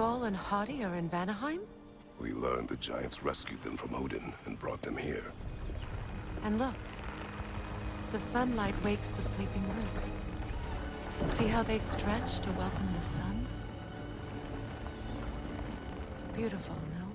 Skoll and Hati are in Vanaheim? We learned the Giants rescued them from Odin and brought them here. And look. The sunlight wakes the sleeping roots. See how they stretch to welcome the sun? Beautiful, no?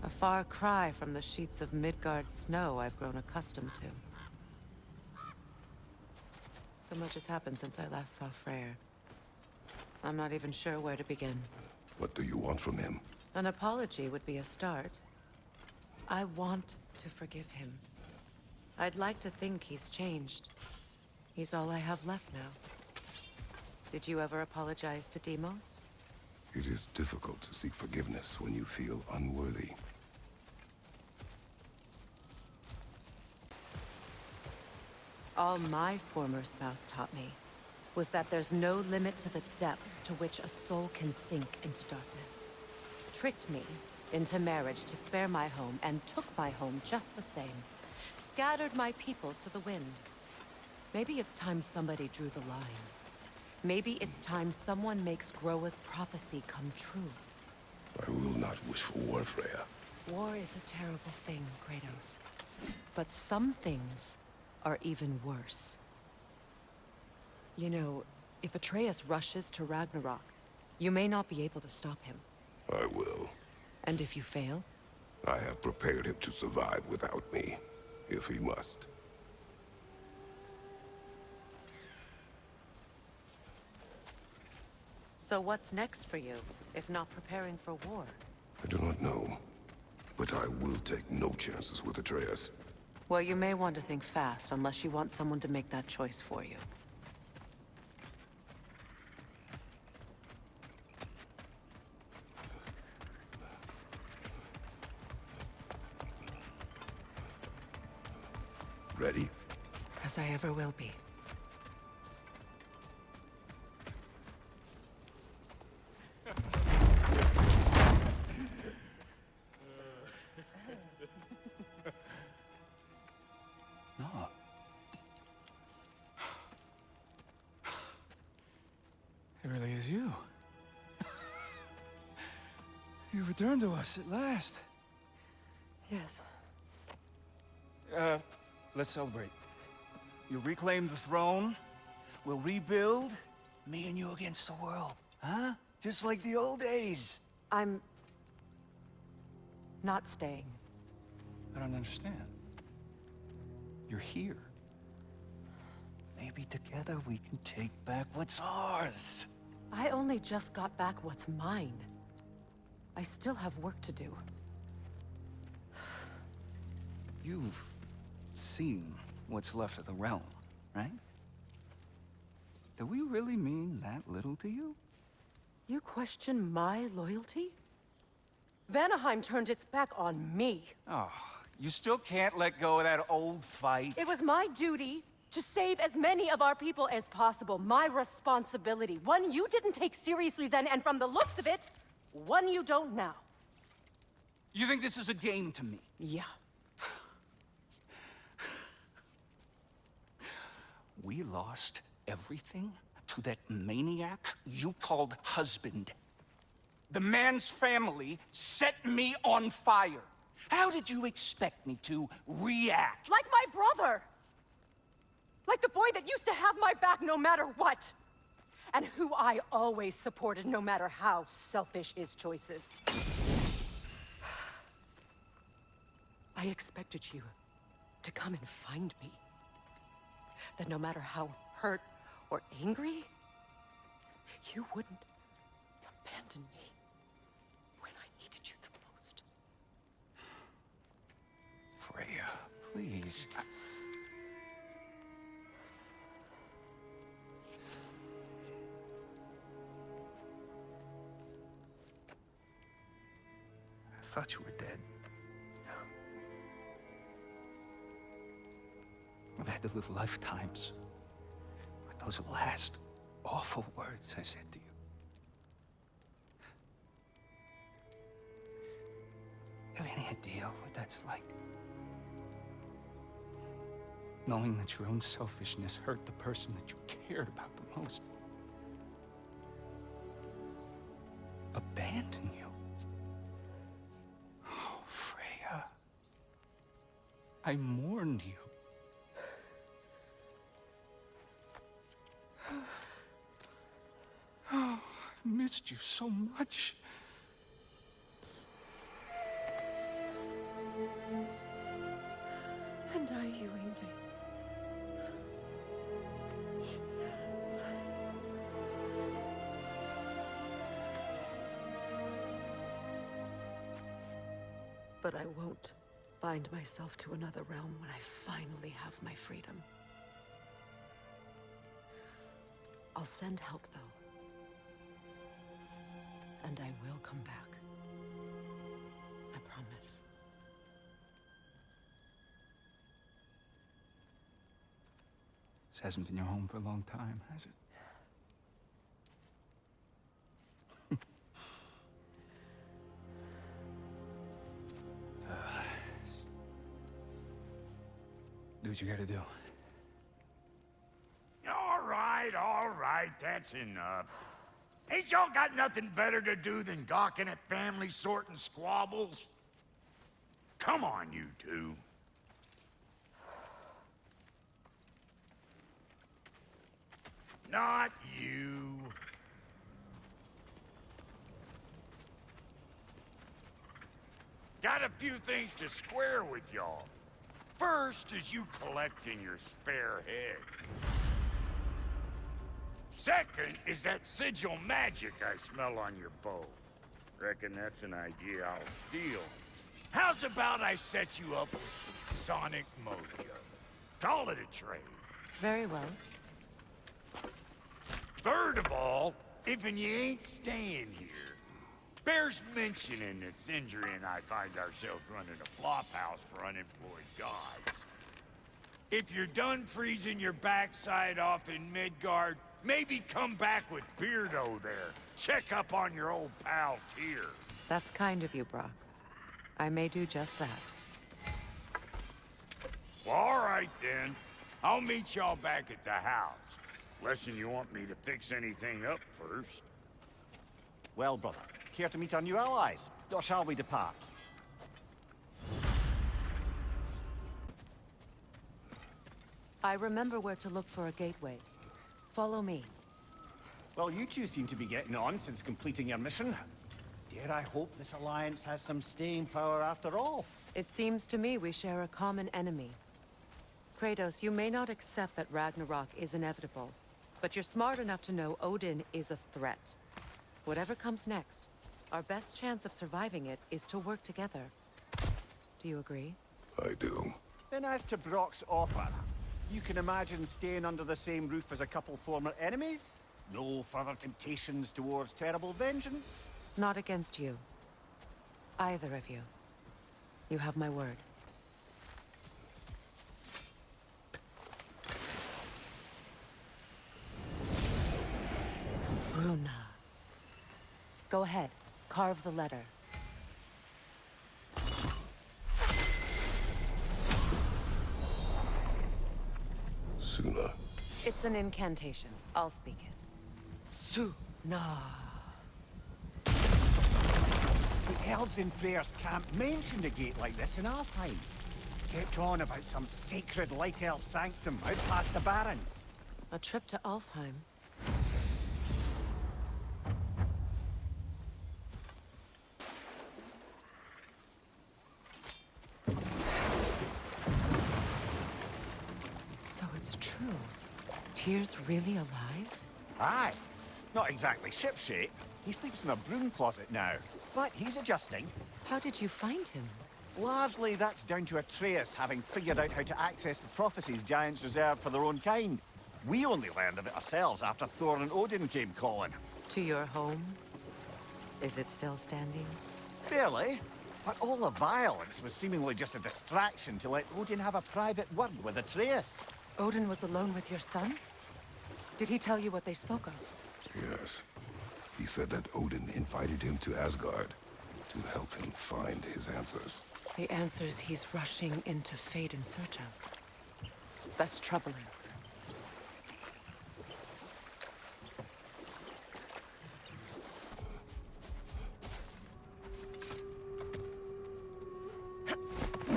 A far cry from the sheets of Midgard snow I've grown accustomed to. So much has happened since I last saw Freyr. I'm not even sure where to begin. What do you want from him? An apology would be a start. I want to forgive him. I'd like to think he's changed. He's all I have left now. Did you ever apologize to Deimos? It is difficult to seek forgiveness when you feel unworthy. All my former spouse taught me was that there's no limit to the depth to which a soul can sink into darkness. Tricked me into marriage to spare my home and took my home just the same. Scattered my people to the wind. Maybe it's time somebody drew the line. Maybe it's time someone makes Groa's prophecy come true. I will not wish for war, Freya. War is a terrible thing, Kratos. But some things are even worse. You know, if Atreus rushes to Ragnarok, you may not be able to stop him. I will. And if you fail? I have prepared him to survive without me, if he must. So what's next for you, if not preparing for war? I do not know, but I will take no chances with Atreus. Well, you may want to think fast, unless you want someone to make that choice for you. Ready? As I ever will be. No. It really is you. You returned to us at last. Yes. Let's celebrate. You reclaim the throne, we'll rebuild, me and you against the world. Huh? Just like the old days. I'm... not staying. I don't understand. You're here. Maybe together we can take back what's ours. I only just got back what's mine. I still have work to do. You've seen what's left of the realm, right? Do we really mean that little to you? You question my loyalty? Vanaheim turned its back on me. Oh, you still can't let go of that old fight? It was my duty to save as many of our people as possible. My responsibility. One you didn't take seriously then, and from the looks of it, one you don't now. You think this is a game to me? Yeah. We lost everything to that maniac you called husband. The man's family set me on fire. How did you expect me to react? Like my brother! Like the boy that used to have my back no matter what! And who I always supported no matter how selfish his choices. I expected you to come and find me. That no matter how hurt or angry, you wouldn't abandon me when I needed you the most. Freya, please. I thought you were dead. I've had to live lifetimes with those last awful words I said to you. Have any idea what that's like? Knowing that your own selfishness hurt the person that you cared about the most. abandon you. Oh, Freya. I mourned you. Oh, I've missed you so much. And are you, Yngvi? But I won't bind myself to another realm when I finally have my freedom. I'll send help, though. And I will come back. I promise. This hasn't been your home for a long time, has it? Do what you gotta do. All right, that's enough. Ain't y'all got nothing better to do than gawking at family sorting squabbles? Come on, you two. Not you. Got a few things to square with y'all. First is you collecting your spare heads. Second is that sigil magic I smell on your bow. Reckon that's an idea I'll steal. How's about I set you up with some sonic mojo? Call it a trade. Very well. Third of all, if you ain't staying here, bears mentioning that Sindri and I find ourselves running a flop house for unemployed gods. If you're done freezing your backside off in Midgard, maybe come back with Beardo there. Check up on your old pal Tyr. That's kind of you, Brock. I may do just that. Well, all right then. I'll meet y'all back at the house. Unless you want me to fix anything up first. Well, brother, care to meet our new allies? Or shall we depart? I remember where to look for a gateway. Follow me. Well, you two seem to be getting on since completing your mission. Dare I hope this alliance has some staying power after all? It seems to me we share a common enemy. Kratos, you may not accept that Ragnarok is inevitable, but you're smart enough to know Odin is a threat. Whatever comes next, our best chance of surviving it is to work together. Do you agree? I do. Then as to Brock's offer, you can imagine staying under the same roof as a couple former enemies? No further temptations towards terrible vengeance? Not against you. Either of you. You have my word. Bruna. Go ahead. Carve the letter. Suna. It's an incantation. I'll speak it. Suna. The elves in Freyr's camp mentioned a gate like this in Alfheim. Kept on about some sacred light elf sanctum out past the Barrens. A trip to Alfheim. So it's true. Tyr's really alive? Aye. Not exactly shipshape. He sleeps in a broom closet now. But he's adjusting. How did you find him? Largely, that's down to Atreus having figured out how to access the prophecies giants reserve for their own kind. We only learned of it ourselves after Thor and Odin came calling. To your home? Is it still standing? Fairly. But all the violence was seemingly just a distraction to let Odin have a private word with Atreus. Odin was alone with your son? Did he tell you what they spoke of? Yes. He said that Odin invited him to Asgard to help him find his answers. The answers he's rushing into fate in search of. That's troubling.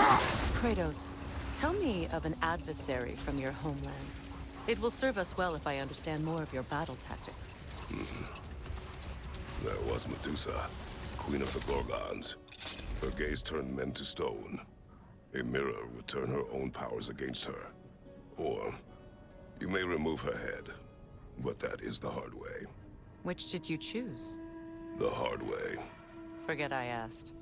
Kratos, tell me of an adversary from your homeland. It will serve us well if I understand more of your battle tactics. There was Medusa, queen of the Gorgons. Her gaze turned men to stone. A mirror would turn her own powers against her. Or, you may remove her head, but that is the hard way. Which did you choose? The hard way. Forget I asked.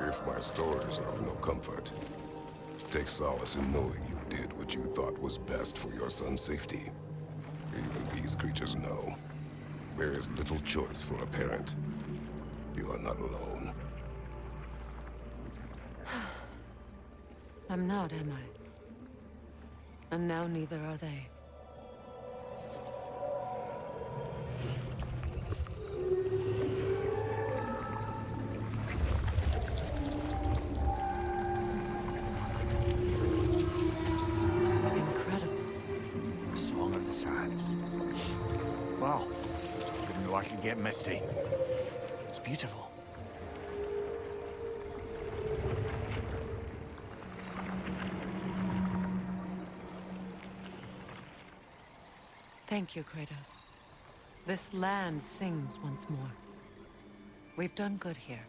If my stories are of no comfort, take solace in knowing you did what you thought was best for your son's safety. Even these creatures know. There is little choice for a parent. You are not alone. I'm not, am I? And now neither are they. Incredible. Song of the Sands. Wow. Didn't know I could get misty. It's beautiful. Thank you, Kratos. This land sings once more. We've done good here.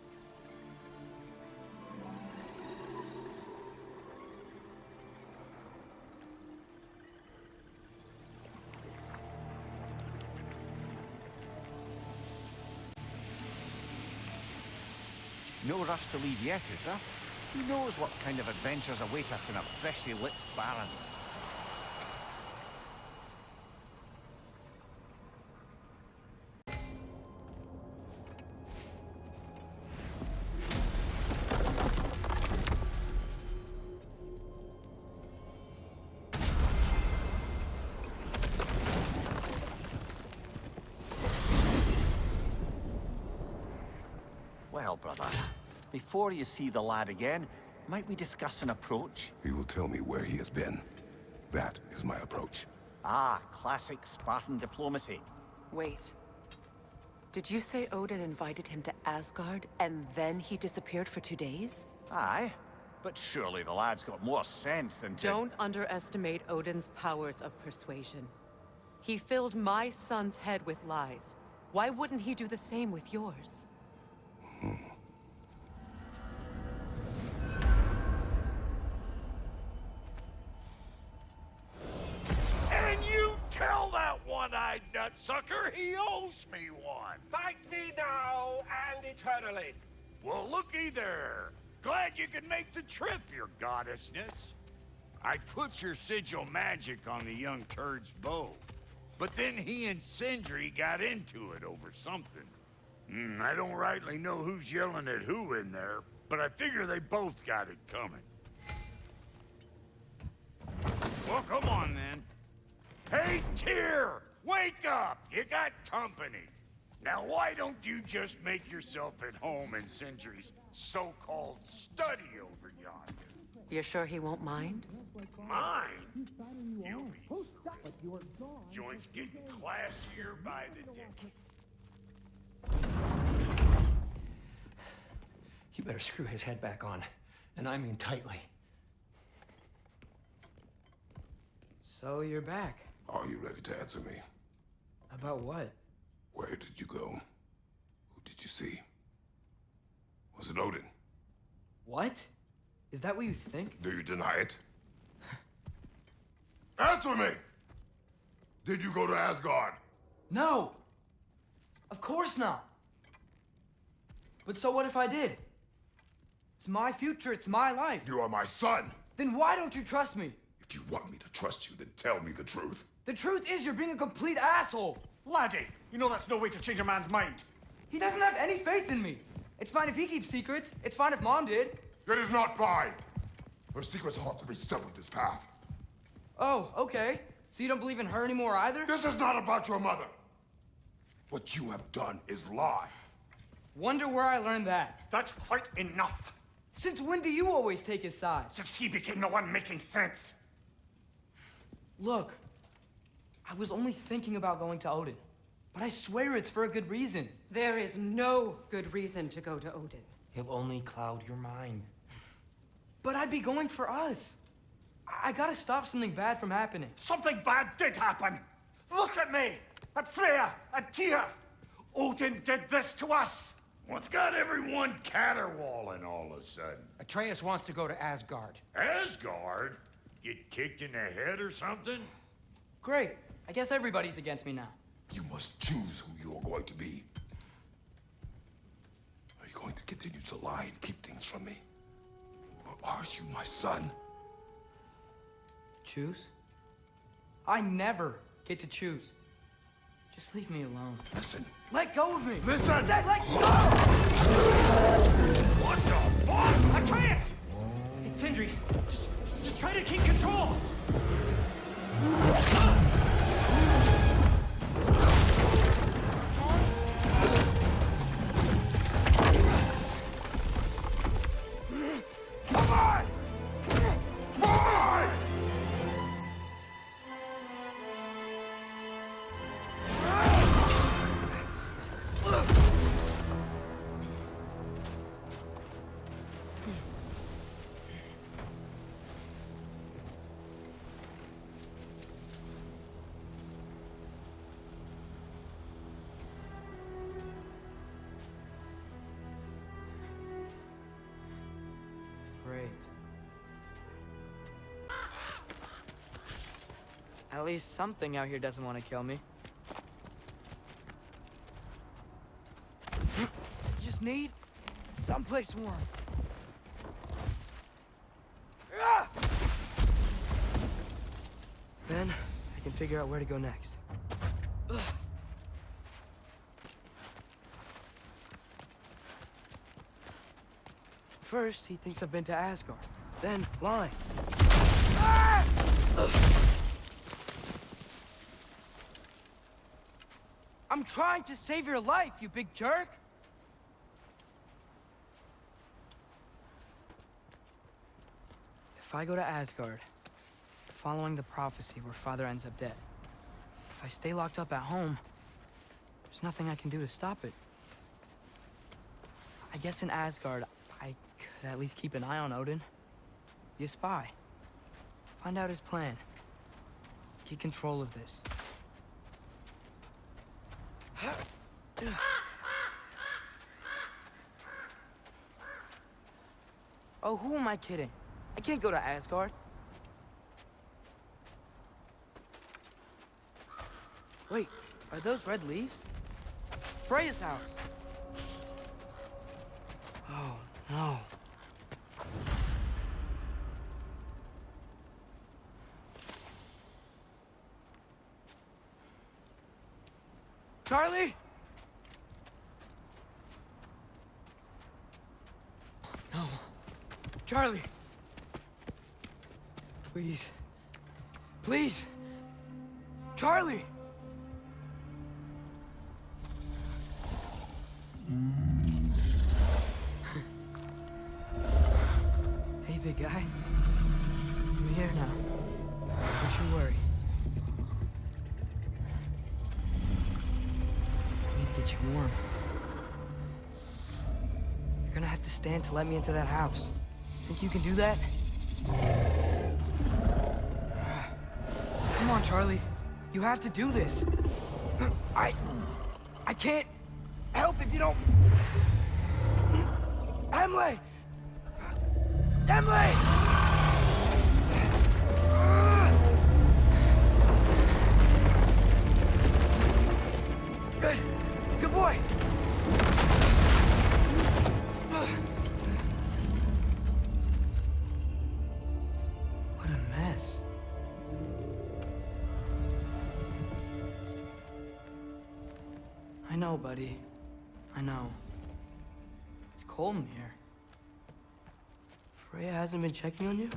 No rush to leave yet, is there? Who knows what kind of adventures await us in a freshly lit Barrens? Well, brother, before you see the lad again, might we discuss an approach? He will tell me where he has been. That is my approach. Ah, classic Spartan diplomacy. Wait. Did you say Odin invited him to Asgard, and then he disappeared for 2 days? Aye, but surely the lad's got more sense than to... Don't underestimate Odin's powers of persuasion. He filled my son's head with lies. Why wouldn't he do the same with yours? And you tell that one-eyed nutsucker he owes me one. Fight me now and eternally. Well, looky there. Glad you could make the trip, your goddessness. I put your sigil magic on the young turd's bow. But then he and Sindri got into it over something. I don't rightly know who's yelling at who in there, but I figure they both got it coming. Well, come on then. Hey, Tyr! Wake up! You got company. Now, why don't you just make yourself at home in Sindri's so-called study over yonder? You're sure he won't mind? Mine? You be... Joint's getting classier by the day. You better screw his head back on, and I mean tightly. So you're back. Are you ready to answer me? About what? Where did you go? Who did you see? Was it Odin? What? Is that what you think? Do you deny it? Answer me! Did you go to Asgard? No! Of course not! But so what if I did? It's my future, it's my life. You are my son! Then why don't you trust me? If you want me to trust you, then tell me the truth. The truth is you're being a complete asshole. Laddie, you know that's no way to change a man's mind. He doesn't have any faith in me. It's fine if he keeps secrets. It's fine if Mom did. It is not fine! Her secrets haunt every step of this path. Oh, okay. So you don't believe in her anymore either? This is not about your mother. What you have done is lie. Wonder where I learned that. That's quite enough. Since when do you always take his side? Since he became the one making sense. Look, I was only thinking about going to Odin, but I swear it's for a good reason. There is no good reason to go to Odin. He'll only cloud your mind. But I'd be going for us. I gotta stop something bad from happening. Something bad did happen. Look at me, at Freya, at Tyr. Odin did this to us. What's got everyone caterwauling all of a sudden? Atreus wants to go to Asgard. Asgard? Get kicked in the head or something? Great. I guess everybody's against me now. You must choose who you're going to be. Are you going to continue to lie and keep things from me? Or are you my son? Choose? I never get to choose. Just leave me alone. Listen. Let go of me! Listen! Let go! What the fuck? Atreus! It's Sindri. Just try to keep control! Come on! Come on! Great. At least something out here doesn't want to kill me. Just need someplace warm. Then I can figure out where to go next. First, he thinks I've been to Asgard. Then, lying. I'm trying to save your life, you big jerk! If I go to Asgard, following the prophecy where Father ends up dead, if I stay locked up at home, there's nothing I can do to stop it. I guess in Asgard, I could at least keep an eye on Odin. Be a spy. Find out his plan. Get control of this. Oh, who am I kidding? I can't go to Asgard. Wait, are those red leaves? Freya's house. Oh, no. Charlie? No. Charlie. Please. Please. Charlie! Hey, big guy. I'm here now. Don't you worry. I need to get you warm. You're gonna have to stand to let me into that house. Think you can do that? Come on, Charlie. You have to do this. I can't help if you don't... Emily! Emily! Good. Good boy. What a mess. I know, buddy. I know. It's cold in here. Freya hasn't been checking on you?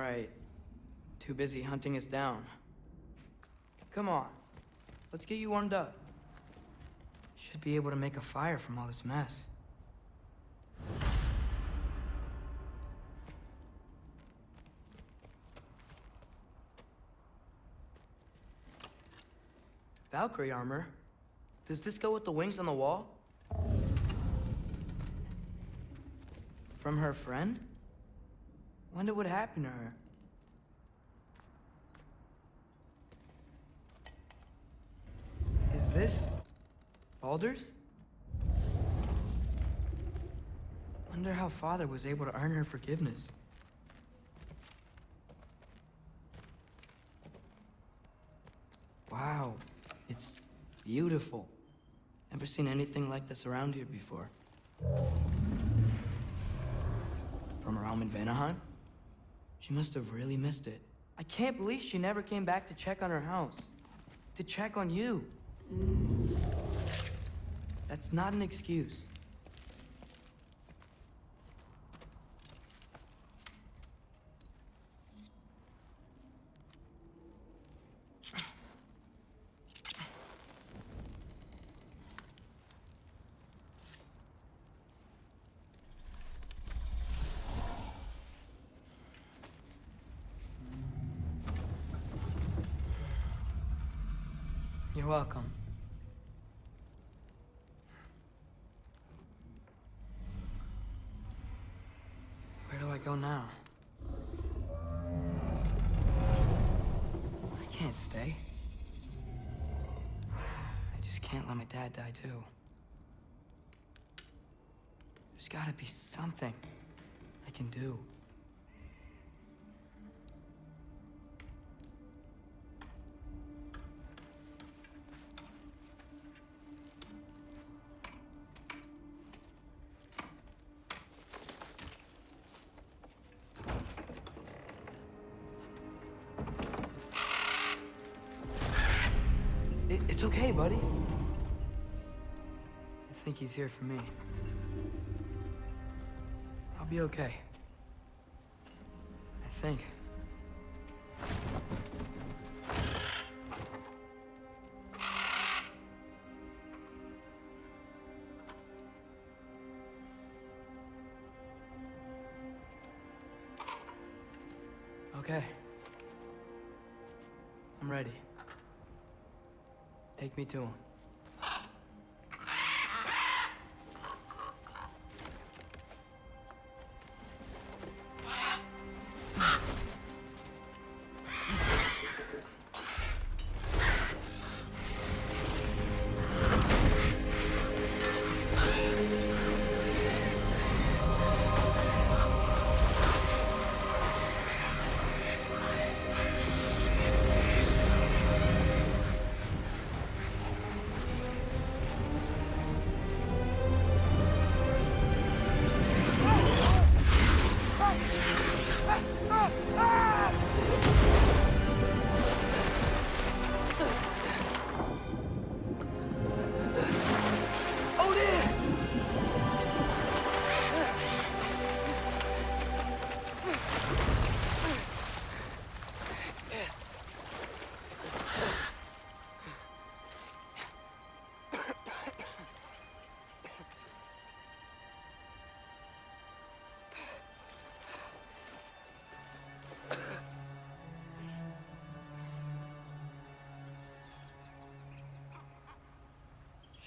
Right. Too busy hunting us down. Come on. Let's get you warmed up. Should be able to make a fire from all this mess. Valkyrie armor? Does this go with the wings on the wall? From her friend? Wonder what happened to her. Is this Baldur's? Wonder how Father was able to earn her forgiveness. Wow, it's beautiful. Never seen anything like this around here before. From her home in Vanaheim? She must have really missed it. I can't believe she never came back to check on her house. To check on you. That's not an excuse. You're welcome. Where do I go now? I can't stay. I just can't let my dad die too. There's gotta be something I can do. It's okay, buddy. I think he's here for me. I'll be okay. I think. Okay. I'm ready. Take me to him.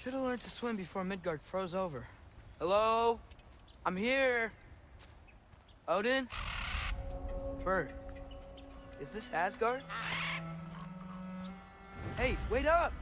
Should have learned to swim before Midgard froze over. Hello? I'm here. Odin? Bird. Is this Asgard? Hey, wait up!